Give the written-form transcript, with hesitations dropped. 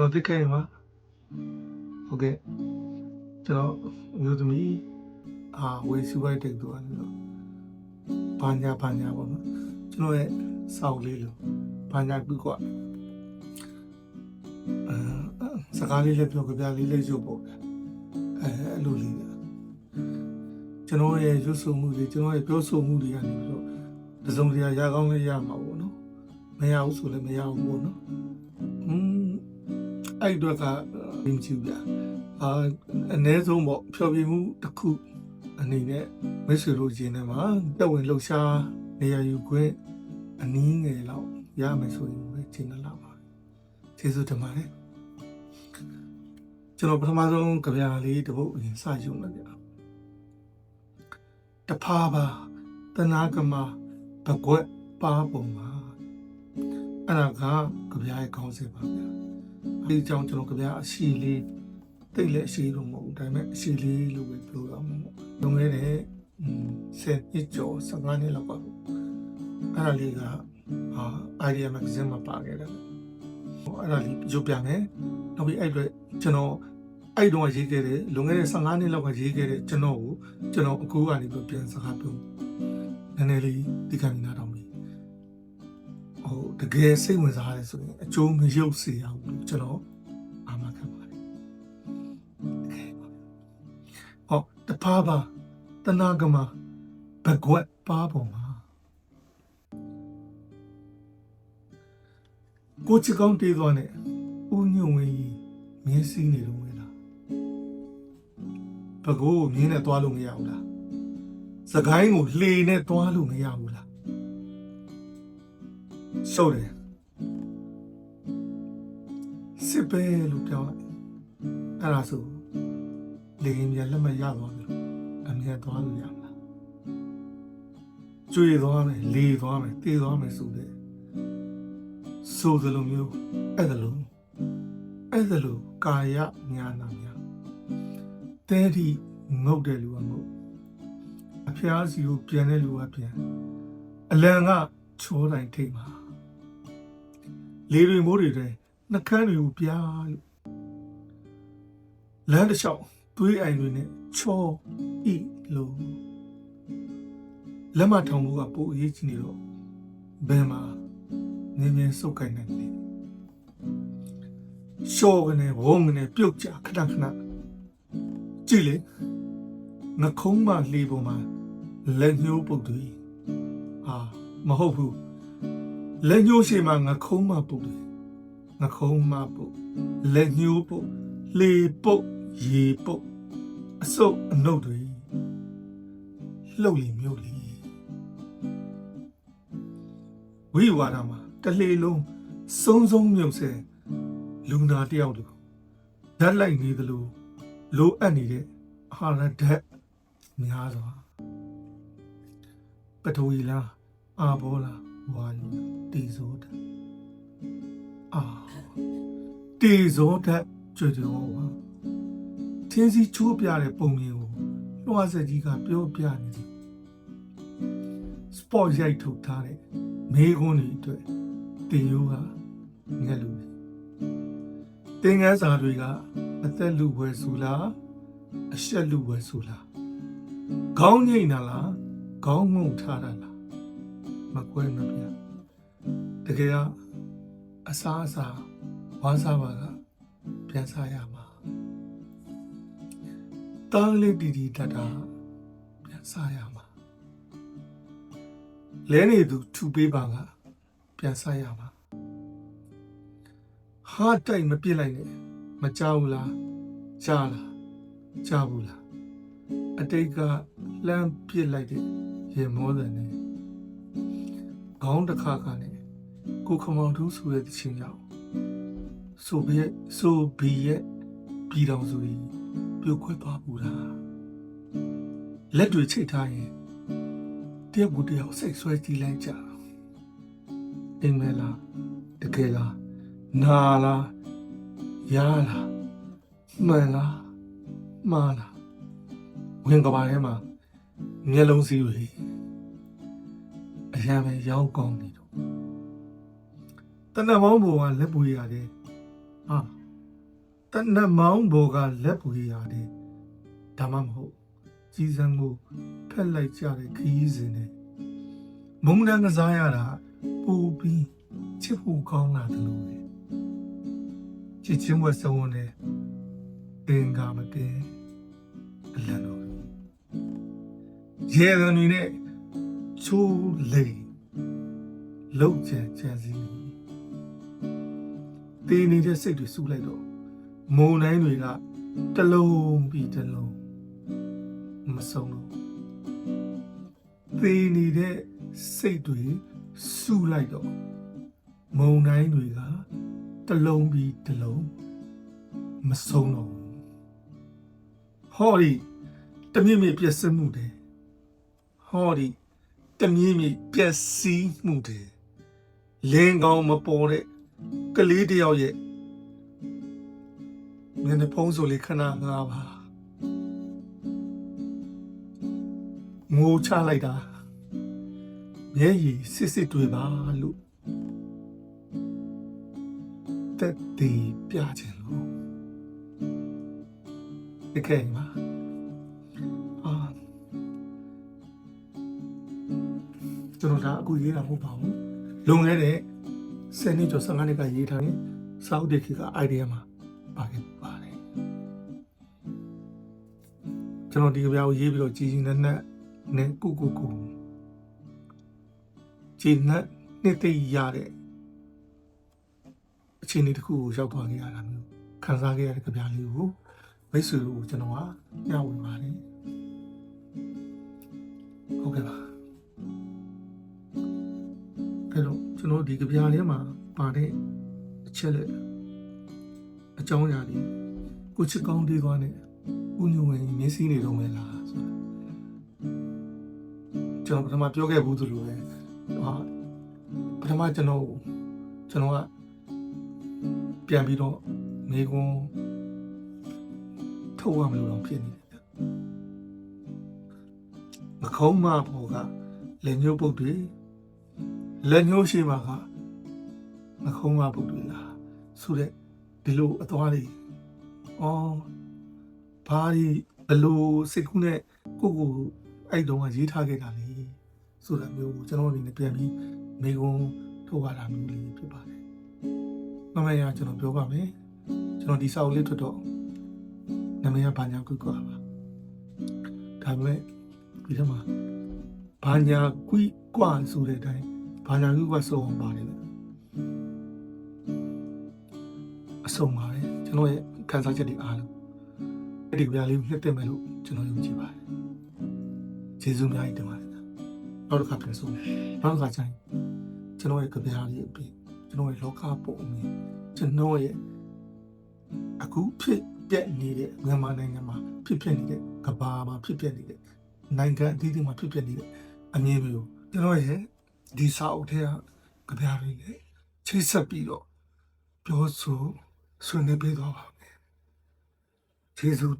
တော်သိခဲ့မှာဟုတ်ကဲ့ကျွန်တော်မျိုးသမီးဝေစုလိုက်တဲ့သူကလည်းဘာညာပေါ့နော်ကျွန်တော်ရဲ့စောက်လေးလို့ဘာညာပြီးကွာစကားလေးလည်းပြောကြပြလေးလည်းရုပ်ပေါ့အဲ့လိုလေးကျွန်တော်ရဲ့ရုပ်စုံမှုတွေကျွန်တော်ရဲ့ပြောဆိုမှုတွေကနေပြီးတော့တစုံတရာရကောင်းလေးရမှာပေါ့နော်မရဘူးဆိုလည်းမရဘူးပေါ့နော်အဲ့အတွက်ကမင်းကြည့်ပြအနည်းဆုံးပေါ့ဖြောပြမှုတစ်ခုအနေနဲ့မိတ်ဆွေတို့ချင်းထဲမှာတက်ဝင်လှုပ်ရှားနေရာယူခွင့်အနည်းငယ်လောက်ရမယ်ဆိုရင်ပဲရှင်းလာပါကျေးဇူးတင်ပါတယ်ကျွန်တော်ပထမဆုံးကြပြလေးတစ်ပုဒ်အရင်စယူမယ်ဗျာတဖာပါတနာကမဘကွက်ပါပုံပါအဲ့ဒါကကြပြရဲ့ခေါင်းစဉ်ပါဗျာဒီကြောင့်ကျွန်တော်ကြပြအရှိလေးတိတ်လည်းအရှိလို့မဟုတ်ဘူးဒါပေမဲ့အရှိလေးလို့ပဲပြောရမှာပေါ့လွန်ခဲ့တဲ့10နှစ်ကျော်15နှစ်လောက်ပါအဲ့ဒါလေးကidea magazine မှာပါခဲ့တယ်အဲ့ဒါလေးရုပ်ပြမယ်နောက်ပြီးအဲ့အတွက်ကျွန်တော်အဲ့တုန်းကရေးခဲ့တဲ့လွန်ခဲ့တဲ့15နှစ်လောက်ကရေးခဲ့တဲ့ကျွန်တော်အခုကနေပြီးပြန်စကားပြောနည်းနည်းလေးဒီကံနာတော့ပြီတကယ်စိတ်ဝင်စားရတယ်ဆိုရင်အကျိုးမရုပ်စေရဘူးလို့ကျွန်တော်အာမခံပါတယ်တဖာပါတနာကမဘကွက်ပါပုံပါကိုချကောင်းတေးသွားနဲ့ဦးညုံဝေးမြင်းစည်းနေတော့ဝင်လာဘကိုမြင်းနဲ့သွားလို့မရဘူးလားစကိုင်းကိုလှေနဲ့သွားလို့မရဘူးလားဆိုတယ်စစ်ပဲလို့ပြောလိုက်အဲ့ဒါဆိုလေရင်ပြန်လက်မရသွားဘူးအမြတ်သွားလို့ရမလားကျွေသွားမယ်လေသွားမယ်တေးသွားမယ်ဆိုတဲ့ဆိုသလိုမျိုးအဲ့ဒါလိုကာယညာနာများတဲဒီငုတ်တဲ့လူကငုတ်အဖျားစီကိုပြန်တဲ့လူကပြန်အလံကချောတိုင်းထိတ်မှာလေတွေမိုးတွေတဲ့နှကန်းတွေကိုပြားလို့လမ်းတစ်လျှောက်သွေးအိုင်တွေနဲ့ချောဤလို့လက်မထောင်မှုကပိုအရေးကြီးနေတော့ဘယ်မှာနင်းမြဲစုပ်ကိုင်နိုင်တယ်ရှော့ကနေဝုန်းကနေပြုတ်ကြခဏကြည့်လေငခုံးမလှေပေါ်မှာလက်ညှိုးပုတ်တွေမဟုတ်ဘူးလက်ညှိုးရှိမှငခုံးမပုတ်တွေငခုံးမပုတ်လက်ညှိုးပုတ်လှေပုတ်ရေပုတ်အစုပ်အနုပ်တွေလှုပ်လီမြို့လီဝိဝါဒမှာတလှေလုံးစုံမြုပ်ဆဲလူနာတယောက်တို့ဓာတ်လိုက်နေသလိုလိုအပ်နေတဲ့အာဟာရဓာတ်များစွာပထဝီလားအာဘောလားဝါယူတေဇောဓာတ်တေဇောဓာတ်ကြွကြွပါထင်းစီချိုးပြတဲ့ပုံမြင်ကိုလွှားစက်ကြီးကပြောပြနေတယ်စပေါ့ရိုက်ထုတ်ထားတဲ့မေးခွန်းတွေအတွက်တင်ရိုးကငက်လူတယ်တင်ငန်းစာတွေကအသက်လူဝယ်ဆူလားအရှက်လူဝယ်ဆူလားခေါင်းငိမ့်တာလားခေါင်းငုံထားတာလားမကွဲမပြတကယ်အစားဝါစားပါကပြန်စားရမှာတားလေးတီတတာပြန်စားရမှာလဲနေသူထူပေးပါကပြန်စားရမှာဟာတိုက်မပြစ်လိုက်နဲ့မကြောက်ဘူးလားကြားလားကြားဘူးလားအတိတ်ကလှမ်းပြစ်လိုက်တဲ့ရေမောတဲ့နဲ့ခေါင်းတစ်ခါခါနဲ့ကိုခမောင်ထူးဆိုတဲ့တခြင်းရောက်ဆိုဘီရဲ့ပြည်တော်စုကြီးပြုတ်ခွဲသွားဘူးလားလက်တွေချိတ်ထားရင်တယောက်ကိုတယောက်စိတ်ဆွဲကြည့်လိုက်ကြအင်မလားတကယ်လားနာလားရလားမှန်လားမှားလားဝင်ကဘာထဲမှာမျက်လုံးစည်းတွေအရန်ပဲရောင်းကောင်းနေတော့တဏ္ဍမောင်းဘုံကလက်ပွေရတယ် နတ်မောင်းဘောကလက်ပူရရတယ်ဒါမှမဟုတ်ကြီးစံကိုဖက်လိုက်ကြတဲ့ခရီးစဉ်နဲ့မုံတန်းကစားရတာပူပြီးချစ်ဖို့ကောင်းလာတယ်လို့ပဲချစ်ချင်းဝတ်စုံနဲ့အင်္ဂါမတင်အလံတော်ရေကန်တွေနဲ့ချိုးလိမ်လောက်ချင်ချင်စီတင်းနေတဲ့စိတ်တွေစူးလိုက်တော့မုံတိုင်းတွေကတလုံးပြီးတလုံးမဆုံးလို့တင်းနေတဲ့စိတ်တွေစူးလိုက်တော့မုံတိုင်းတွေကတလုံးပြီးတလုံးမဆုံးတော့ဟောဒီတမြင့်မြင့်ပြည့်စမှုတယ်ဟောဒီတမြင့်မြင့်ပျက်စီးမှုတယ်လင်းကောင်းမပေါ်တဲ့ကလေးတယောက်ရဲ့မျက်နှာဖုံးဆိုလေခဏငါပါငိုချလိုက်တာမျက်ရည်စစ်စစ်တွေပါလို့တက်တီးပြချင်လို့တကယ်ပါကျွန်တော်ဒါအခုရေးတာမဟုတ်ပါဘူးလွန်ခဲ့တဲ့10နှစ်ကျော်15နှစ်ကရေးထားတဲ့စာအုပ်တွေခေတ်က idea မှာပါခဲ့ပါတယ်ကျွန်တော်ဒီကြပြကိုရေးပြီးတော့ကြည်နက်နဲ့ကုကြည်နက်နှစ်သိရတဲ့အခြေအနေတစ်ခုကိုရောက်သွားခဲ့ရတာမျိုးခံစားခဲ့ရတဲ့ကြပြလေးကိုမိတ်ဆွေတို့ကျွန်တော်ကညှဝင်ပါတယ်ဟုတ်ကဲ့ပါအဲ့တော့ကျွန်တော်ဒီကြပြလေးမှာပါတဲ့အချက်လက်အကြောင်းအရာတွေကိုချစ်ကောင်းတွေးသွားနဲ့ဦးညွန့်ဝင်မျက်စိနေတော့မယ်လားဆိုတာကျွန်တော်ပထမပြောခဲ့ဘူးသလိုပဲပထမကျွန်တော်ကပြန်ပြီးတော့မိကွန်းထုတ်ရမလို့တော့ဖြစ်နေတယ်မခုံးမဘောကလက်ညှိုးပုတ်တွေလက်ညှိုးရှိမှာကမခုံးမပုတ်တွေလားဆိုတဲ့ဒီလိုအသွားလေးဘာဒီဘလို့စိတ်ကူးနဲ့ကိုအဲ့တုန်းကရေးထားခဲ့တာလေဆိုတာမျိုးကျွန်တော်အနေနဲ့ပြန်ပြီးမိကွန်းထုတ်ရတာမျိုးလေးဖြစ်ပါတယ်မမရကျွန်တော်ပြောပါမယ်ကျွန်တော်ဒီစာအုပ်လေးထွက်တော့နာမည်ကဘာညာကွတ်ကွာပါဒါပေမဲ့ဒီထဲမှာဘာညာကွတ်ကွာဆိုတဲ့အတိုင်းဘာညာကွတ်ကွာဆိုအောင်ပါတယ်အဆုံးပါပဲကျွန်တော်ရဲ့ခံစားချက်တွေအားလုံးအဲ့ဒီကြပြလေးနှစ်သက်မယ်လို့ကျွန်တော်ယုံကြည်ပါတယ်ကျေးဇူးများတင်ပါတယ်နောက်တစ်ခါပြန်ဆုံးနောက်တစ်ခါကျရင်ကျွန်တော်ရဲ့ကြပြလေးအပြင်ကျွန်တော်ရဲ့လောကပုံအမြင်ကျွန်တော်ရဲ့အခုဖြစ်ပြက်နေတဲ့မြန်မာနိုင်ငံမှာဖြစ်ပျက်နေတဲ့ကမ္ဘာမှာဖြစ်ပျက်နေတဲ့နိုင်ငံအသီးသီးမှာဖြစ်ပျက်နေတဲ့အမြင်မျိုးကျွန်တော်ရဲ့ဒီစာအုပ်ထဲကကြပြလေးနဲ့ချိတ်ဆက်ပြီးတော့ပြောဆိုဆွေးနွေးပေးသွားပါမယ်ကျေးဇူး